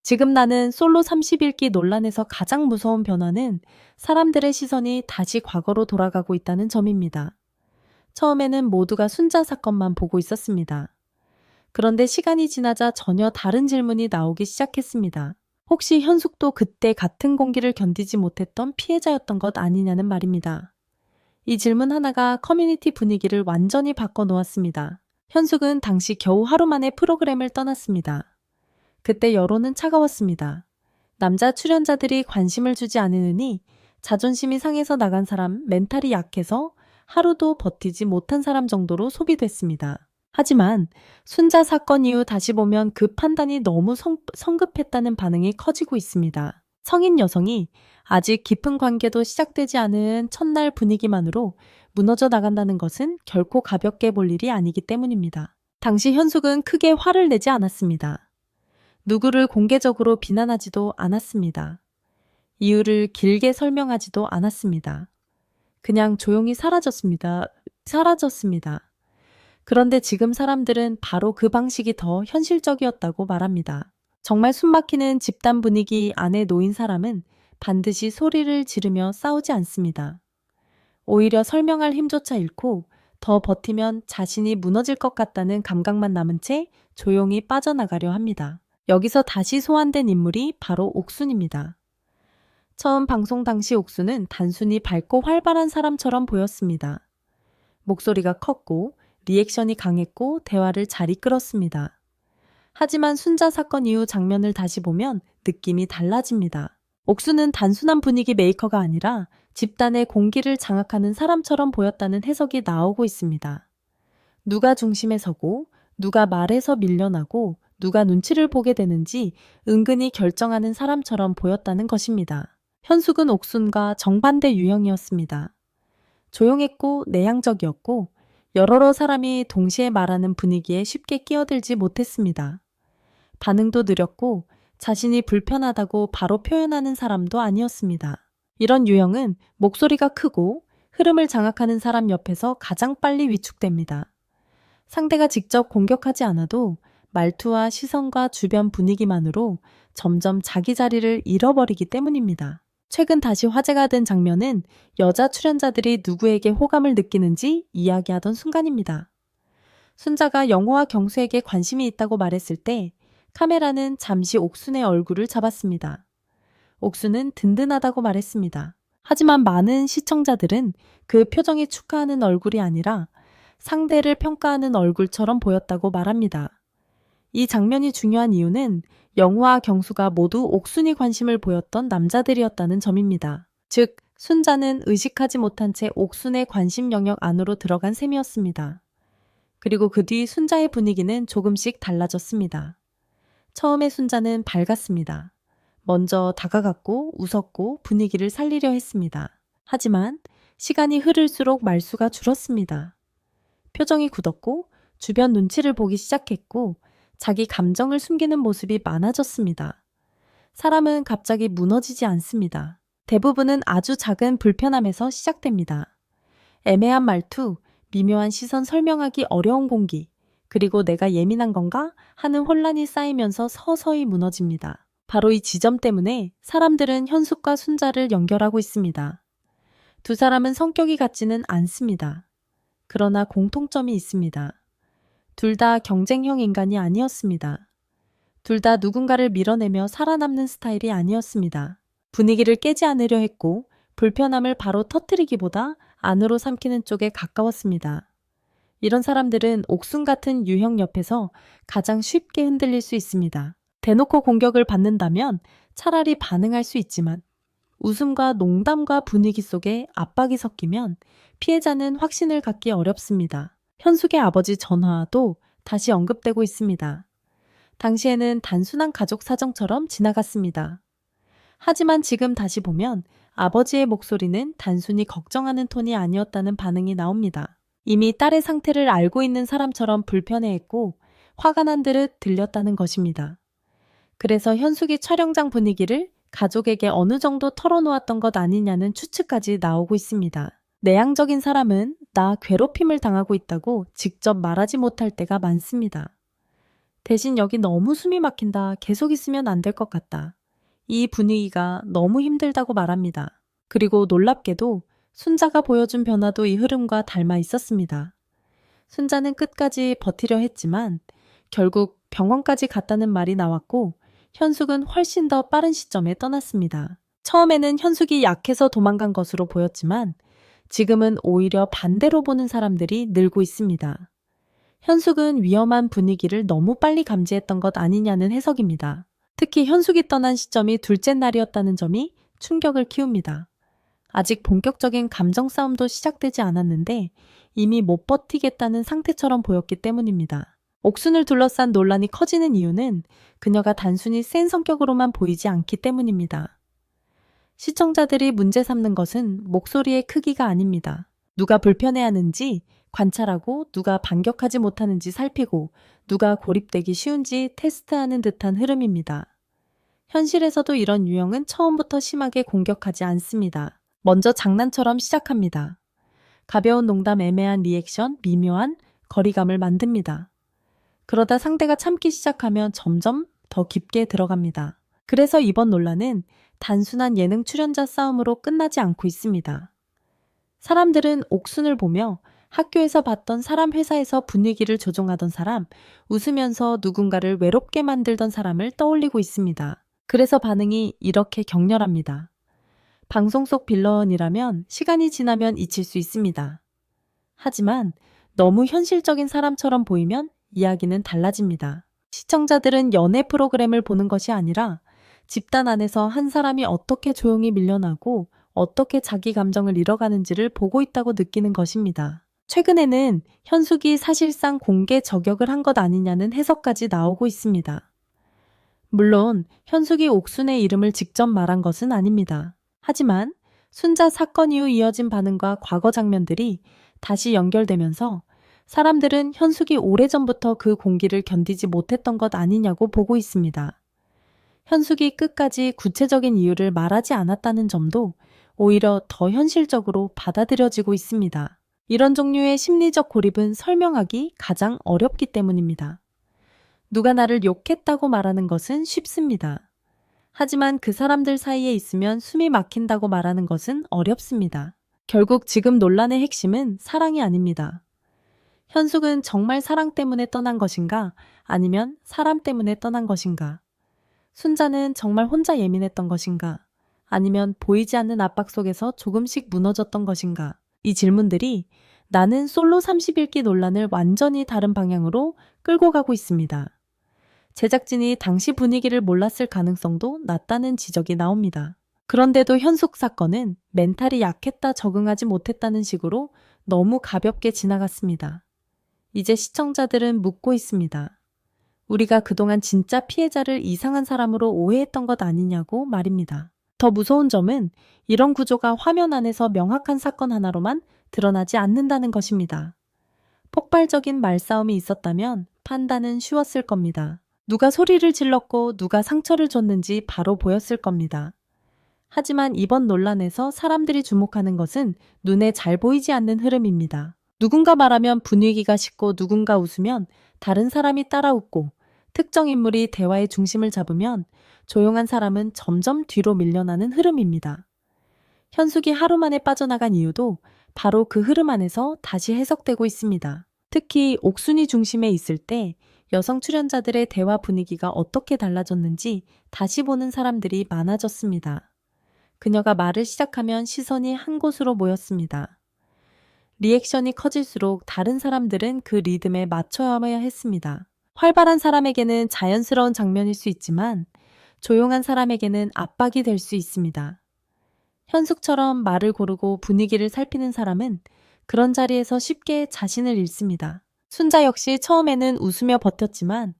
지금 나는 솔로 30일기 논란에서 가장 무서운 변화는 사람들의 시선이 다시 과거로 돌아가고 있다는 점입니다. 처음에는 모두가 순자 사건만 보고 있었습니다. 그런데 시간이 지나자 전혀 다른 질문이 나오기 시작했습니다. 혹시 현숙도 그때 같은 공기를 견디지 못했던 피해자였던 것 아니냐는 말입니다. 이 질문 하나가 커뮤니티 분위기를 완전히 바꿔놓았습니다. 현숙은 당시 겨우 하루 만에 프로그램을 떠났습니다. 그때 여론은 차가웠습니다. 남자 출연자들이 관심을 주지 않으니 자존심이 상해서 나간 사람, 멘탈이 약해서 하루도 버티지 못한 사람 정도로 소비됐습니다. 하지만 순자 사건 이후 다시 보면 그 판단이 너무 성급했다는 반응이 커지고 있습니다. 성인 여성이 아직 깊은 관계도 시작되지 않은 첫날 분위기만으로 무너져 나간다는 것은 결코 가볍게 볼 일이 아니기 때문입니다. 당시 현숙은 크게 화를 내지 않았습니다. 누구를 공개적으로 비난하지도 않았습니다. 이유를 길게 설명하지도 않았습니다. 그냥 조용히 사라졌습니다. 그런데 지금 사람들은 바로 그 방식이 더 현실적이었다고 말합니다. 정말 숨막히는 집단 분위기 안에 놓인 사람은 반드시 소리를 지르며 싸우지 않습니다. 오히려 설명할 힘조차 잃고 더 버티면 자신이 무너질 것 같다는 감각만 남은 채 조용히 빠져나가려 합니다. 여기서 다시 소환된 인물이 바로 옥순입니다. 처음 방송 당시 옥순은 단순히 밝고 활발한 사람처럼 보였습니다. 목소리가 컸고 리액션이 강했고 대화를 잘 이끌었습니다. 하지만 순자 사건 이후 장면을 다시 보면 느낌이 달라집니다. 옥수는 단순한 분위기 메이커가 아니라 집단의 공기를 장악하는 사람처럼 보였다는 해석이 나오고 있습니다. 누가 중심에 서고 누가 말해서 밀려나고 누가 눈치를 보게 되는지 은근히 결정하는 사람처럼 보였다는 것입니다. 현숙은 옥순과 정반대 유형이었습니다. 조용했고 내향적이었고 여러 사람이 동시에 말하는 분위기에 쉽게 끼어들지 못했습니다. 반응도 느렸고 자신이 불편하다고 바로 표현하는 사람도 아니었습니다. 이런 유형은 목소리가 크고 흐름을 장악하는 사람 옆에서 가장 빨리 위축됩니다. 상대가 직접 공격하지 않아도 말투와 시선과 주변 분위기만으로 점점 자기 자리를 잃어버리기 때문입니다. 최근 다시 화제가 된 장면은 여자 출연자들이 누구에게 호감을 느끼는지 이야기하던 순간입니다. 순자가 영호와 경수에게 관심이 있다고 말했을 때 카메라는 잠시 옥순의 얼굴을 잡았습니다. 옥순은 든든하다고 말했습니다. 하지만 많은 시청자들은 그 표정이 축하하는 얼굴이 아니라 상대를 평가하는 얼굴처럼 보였다고 말합니다. 이 장면이 중요한 이유는 영호와 경수가 모두 옥순이 관심을 보였던 남자들이었다는 점입니다. 즉, 순자는 의식하지 못한 채 옥순의 관심 영역 안으로 들어간 셈이었습니다. 그리고 그 뒤 순자의 분위기는 조금씩 달라졌습니다. 처음에 순자는 밝았습니다. 먼저 다가갔고 웃었고 분위기를 살리려 했습니다. 하지만 시간이 흐를수록 말수가 줄었습니다. 표정이 굳었고 주변 눈치를 보기 시작했고 자기 감정을 숨기는 모습이 많아졌습니다. 사람은 갑자기 무너지지 않습니다. 대부분은 아주 작은 불편함에서 시작됩니다. 애매한 말투, 미묘한 시선 설명하기 어려운 공기, 그리고 내가 예민한 건가 하는 혼란이 쌓이면서 서서히 무너집니다. 바로 이 지점 때문에 사람들은 현숙과 순자를 연결하고 있습니다. 두 사람은 성격이 같지는 않습니다. 그러나 공통점이 있습니다. 둘 다 경쟁형 인간이 아니었습니다. 둘 다 누군가를 밀어내며 살아남는 스타일이 아니었습니다. 분위기를 깨지 않으려 했고 불편함을 바로 터뜨리기보다 안으로 삼키는 쪽에 가까웠습니다. 이런 사람들은 옥순 같은 유형 옆에서 가장 쉽게 흔들릴 수 있습니다. 대놓고 공격을 받는다면 차라리 반응할 수 있지만 웃음과 농담과 분위기 속에 압박이 섞이면 피해자는 확신을 갖기 어렵습니다. 현숙의 아버지 전화도 다시 언급되고 있습니다. 당시에는 단순한 가족 사정처럼 지나갔습니다. 하지만 지금 다시 보면 아버지의 목소리는 단순히 걱정하는 톤이 아니었다는 반응이 나옵니다. 이미 딸의 상태를 알고 있는 사람처럼 불편해했고 화가 난 듯 들렸다는 것입니다. 그래서 현숙이 촬영장 분위기를 가족에게 어느 정도 털어놓았던 것 아니냐는 추측까지 나오고 있습니다. 내향적인 사람은 나 괴롭힘을 당하고 있다고 직접 말하지 못할 때가 많습니다. 대신 여기 너무 숨이 막힌다. 계속 있으면 안 될 것 같다. 이 분위기가 너무 힘들다고 말합니다. 그리고 놀랍게도 순자가 보여준 변화도 이 흐름과 닮아 있었습니다. 순자는 끝까지 버티려 했지만 결국 병원까지 갔다는 말이 나왔고 현숙은 훨씬 더 빠른 시점에 떠났습니다. 처음에는 현숙이 약해서 도망간 것으로 보였지만 지금은 오히려 반대로 보는 사람들이 늘고 있습니다. 현숙은 위험한 분위기를 너무 빨리 감지했던 것 아니냐는 해석입니다. 특히 현숙이 떠난 시점이 둘째 날이었다는 점이 충격을 키웁니다. 아직 본격적인 감정 싸움도 시작되지 않았는데 이미 못 버티겠다는 상태처럼 보였기 때문입니다. 옥순을 둘러싼 논란이 커지는 이유는 그녀가 단순히 센 성격으로만 보이지 않기 때문입니다. 시청자들이 문제 삼는 것은 목소리의 크기가 아닙니다. 누가 불편해하는지 관찰하고 누가 반격하지 못하는지 살피고 누가 고립되기 쉬운지 테스트하는 듯한 흐름입니다. 현실에서도 이런 유형은 처음부터 심하게 공격하지 않습니다. 먼저 장난처럼 시작합니다. 가벼운 농담, 애매한 리액션, 미묘한 거리감을 만듭니다. 그러다 상대가 참기 시작하면 점점 더 깊게 들어갑니다. 그래서 이번 논란은 단순한 예능 출연자 싸움으로 끝나지 않고 있습니다. 사람들은 옥순을 보며 학교에서 봤던 사람, 회사에서 분위기를 조종하던 사람, 웃으면서 누군가를 외롭게 만들던 사람을 떠올리고 있습니다. 그래서 반응이 이렇게 격렬합니다. 방송 속 빌런이라면 시간이 지나면 잊힐 수 있습니다. 하지만 너무 현실적인 사람처럼 보이면 이야기는 달라집니다. 시청자들은 연애 프로그램을 보는 것이 아니라 집단 안에서 한 사람이 어떻게 조용히 밀려나고 어떻게 자기 감정을 잃어가는지를 보고 있다고 느끼는 것입니다. 최근에는 현숙이 사실상 공개 저격을 한 것 아니냐는 해석까지 나오고 있습니다. 물론 현숙이 옥순의 이름을 직접 말한 것은 아닙니다. 하지만 순자 사건 이후 이어진 반응과 과거 장면들이 다시 연결되면서 사람들은 현숙이 오래전부터 그 공기를 견디지 못했던 것 아니냐고 보고 있습니다. 현숙이 끝까지 구체적인 이유를 말하지 않았다는 점도 오히려 더 현실적으로 받아들여지고 있습니다. 이런 종류의 심리적 고립은 설명하기 가장 어렵기 때문입니다. 누가 나를 욕했다고 말하는 것은 쉽습니다. 하지만 그 사람들 사이에 있으면 숨이 막힌다고 말하는 것은 어렵습니다. 결국 지금 논란의 핵심은 사랑이 아닙니다. 현숙은 정말 사랑 때문에 떠난 것인가? 아니면 사람 때문에 떠난 것인가? 순자는 정말 혼자 예민했던 것인가? 아니면 보이지 않는 압박 속에서 조금씩 무너졌던 것인가? 이 질문들이 나는 솔로 30일기 논란을 완전히 다른 방향으로 끌고 가고 있습니다. 제작진이 당시 분위기를 몰랐을 가능성도 낮다는 지적이 나옵니다. 그런데도 현숙 사건은 멘탈이 약했다, 적응하지 못했다는 식으로 너무 가볍게 지나갔습니다. 이제 시청자들은 묻고 있습니다. 우리가 그동안 진짜 피해자를 이상한 사람으로 오해했던 것 아니냐고 말입니다. 더 무서운 점은 이런 구조가 화면 안에서 명확한 사건 하나로만 드러나지 않는다는 것입니다. 폭발적인 말싸움이 있었다면 판단은 쉬웠을 겁니다. 누가 소리를 질렀고 누가 상처를 줬는지 바로 보였을 겁니다. 하지만 이번 논란에서 사람들이 주목하는 것은 눈에 잘 보이지 않는 흐름입니다. 누군가 말하면 분위기가 식고 누군가 웃으면 다른 사람이 따라 웃고 특정 인물이 대화의 중심을 잡으면 조용한 사람은 점점 뒤로 밀려나는 흐름입니다. 현숙이 하루 만에 빠져나간 이유도 바로 그 흐름 안에서 다시 해석되고 있습니다. 특히 옥순이 중심에 있을 때 여성 출연자들의 대화 분위기가 어떻게 달라졌는지 다시 보는 사람들이 많아졌습니다. 그녀가 말을 시작하면 시선이 한 곳으로 모였습니다. 리액션이 커질수록 다른 사람들은 그 리듬에 맞춰야 했습니다. 활발한 사람에게는 자연스러운 장면일 수 있지만 조용한 사람에게는 압박이 될 수 있습니다. 현숙처럼 말을 고르고 분위기를 살피는 사람은 그런 자리에서 쉽게 자신을 잃습니다. 순자 역시 처음에는 웃으며 버텼지만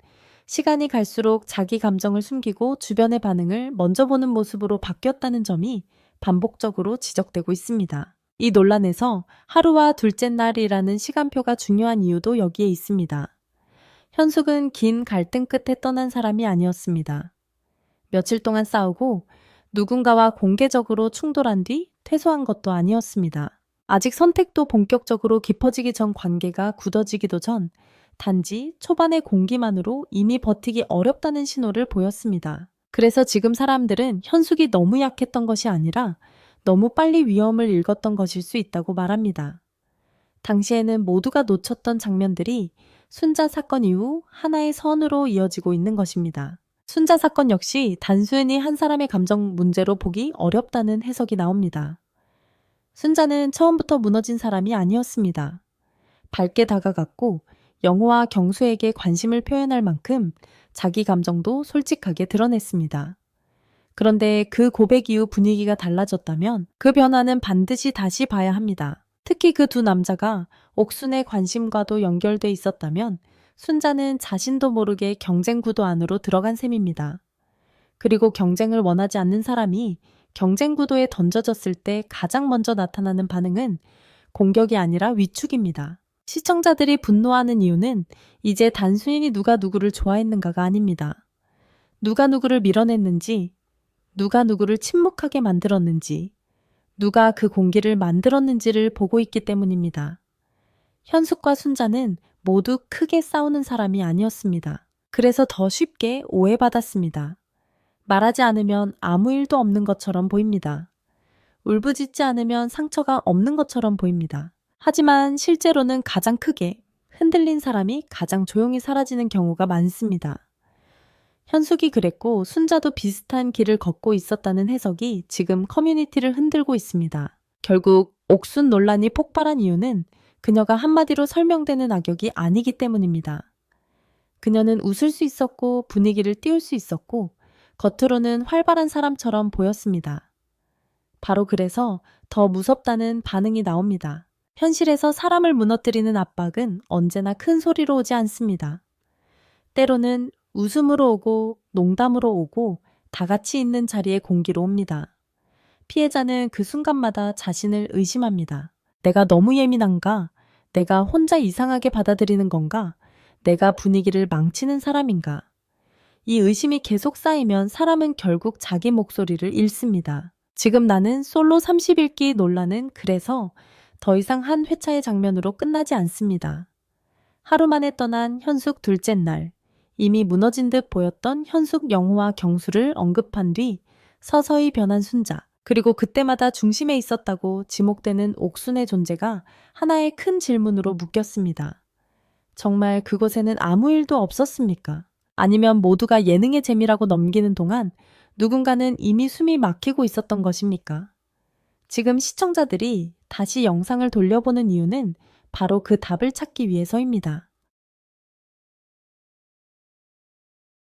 시간이 갈수록 자기 감정을 숨기고 주변의 반응을 먼저 보는 모습으로 바뀌었다는 점이 반복적으로 지적되고 있습니다. 이 논란에서 하루와 둘째 날이라는 시간표가 중요한 이유도 여기에 있습니다. 현숙은 긴 갈등 끝에 떠난 사람이 아니었습니다. 며칠 동안 싸우고 누군가와 공개적으로 충돌한 뒤 퇴소한 것도 아니었습니다. 아직 선택도 본격적으로 깊어지기 전, 관계가 굳어지기도 전 단지 초반의 공기만으로 이미 버티기 어렵다는 신호를 보였습니다. 그래서 지금 사람들은 현숙이 너무 약했던 것이 아니라 너무 빨리 위험을 읽었던 것일 수 있다고 말합니다. 당시에는 모두가 놓쳤던 장면들이 순자 사건 이후 하나의 선으로 이어지고 있는 것입니다. 순자 사건 역시 단순히 한 사람의 감정 문제로 보기 어렵다는 해석이 나옵니다. 순자는 처음부터 무너진 사람이 아니었습니다. 밝게 다가갔고 영호와 경수에게 관심을 표현할 만큼 자기 감정도 솔직하게 드러냈습니다. 그런데 그 고백 이후 분위기가 달라졌다면 그 변화는 반드시 다시 봐야 합니다. 특히 그 두 남자가 옥순의 관심과도 연결돼 있었다면 순자는 자신도 모르게 경쟁 구도 안으로 들어간 셈입니다. 그리고 경쟁을 원하지 않는 사람이 경쟁 구도에 던져졌을 때 가장 먼저 나타나는 반응은 공격이 아니라 위축입니다. 시청자들이 분노하는 이유는 이제 단순히 누가 누구를 좋아했는가가 아닙니다. 누가 누구를 밀어냈는지, 누가 누구를 침묵하게 만들었는지, 누가 그 공기를 만들었는지를 보고 있기 때문입니다. 현숙과 순자는 모두 크게 싸우는 사람이 아니었습니다. 그래서 더 쉽게 오해받았습니다. 말하지 않으면 아무 일도 없는 것처럼 보입니다. 울부짖지 않으면 상처가 없는 것처럼 보입니다. 하지만 실제로는 가장 크게 흔들린 사람이 가장 조용히 사라지는 경우가 많습니다. 현숙이 그랬고 순자도 비슷한 길을 걷고 있었다는 해석이 지금 커뮤니티를 흔들고 있습니다. 결국 옥순 논란이 폭발한 이유는 그녀가 한마디로 설명되는 악역이 아니기 때문입니다. 그녀는 웃을 수 있었고 분위기를 띄울 수 있었고 겉으로는 활발한 사람처럼 보였습니다. 바로 그래서 더 무섭다는 반응이 나옵니다. 현실에서 사람을 무너뜨리는 압박은 언제나 큰 소리로 오지 않습니다. 때로는 웃음으로 오고 농담으로 오고 다 같이 있는 자리의 공기로 옵니다. 피해자는 그 순간마다 자신을 의심합니다. 내가 너무 예민한가? 내가 혼자 이상하게 받아들이는 건가? 내가 분위기를 망치는 사람인가? 이 의심이 계속 쌓이면 사람은 결국 자기 목소리를 잃습니다. 지금 나는 솔로 30일기 논란은 그래서 더 이상 한 회차의 장면으로 끝나지 않습니다. 하루 만에 떠난 현숙 둘째 날, 이미 무너진 듯 보였던 현숙 영호와 경수를 언급한 뒤 서서히 변한 순자, 그리고 그때마다 중심에 있었다고 지목되는 옥순의 존재가 하나의 큰 질문으로 묶였습니다. 정말 그곳에는 아무 일도 없었습니까? 아니면 모두가 예능의 재미라고 넘기는 동안 누군가는 이미 숨이 막히고 있었던 것입니까? 지금 시청자들이 다시 영상을 돌려보는 이유는 바로 그 답을 찾기 위해서입니다.